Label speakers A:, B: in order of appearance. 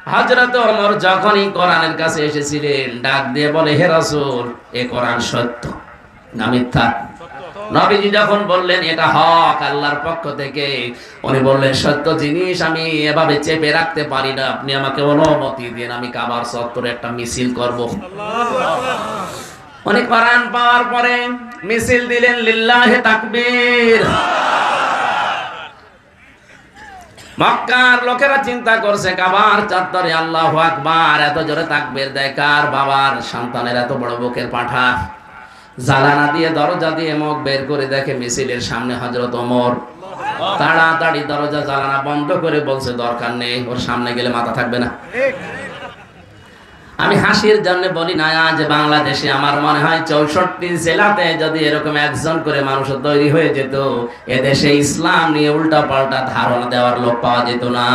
A: হযরত ওমর যখনই কোরআনের কাছে এসেছিলেন ডাক দিয়ে বলে, হে রাসূল, এ কোরআন সত্য না মিথ্যা? নবীজি যখন বললেন এটা হক আল্লাহর পক্ষ থেকে, উনি বললেন সত্য জিনিস আমি এভাবে চেপে রাখতে পারি না, আপনি আমাকে অনুমতি দিন, আমি কাবার চত্বরে একটা মিছিল করব। উনি কোরআন পাওয়ার পরে মিছিল দিলেন, লিল্লাহি তাকবীর। মক্কার লোকেরা চিন্তা করছে কাবার চত্বরে আল্লাহু আকবার, এত জোরে তাকবীর দেয় কার বাবার সন্তানের এত বড় বুকের পাঠা। জানালা দিয়ে দরজা দিয়ে মুখ বের করে দেখে মিছিলের সামনে হযরত ওমর। তাড়াতাড়ি দরজা জানালা বন্ধ করে বলছে দরকার নেই, ওর সামনে গেলে মাথা থাকবে না। আমি হাসির জন্য বলি না, আজ বাংলাদেশে আমার মনে হয় 64 জেলাতে যদি এরকম একজন করে মানুষ তৈরি হয়ে যেত, এদেশে ইসলাম নিয়ে উল্টা পাল্টা ধারণা দেওয়ার লোক পাওয়া যেত না।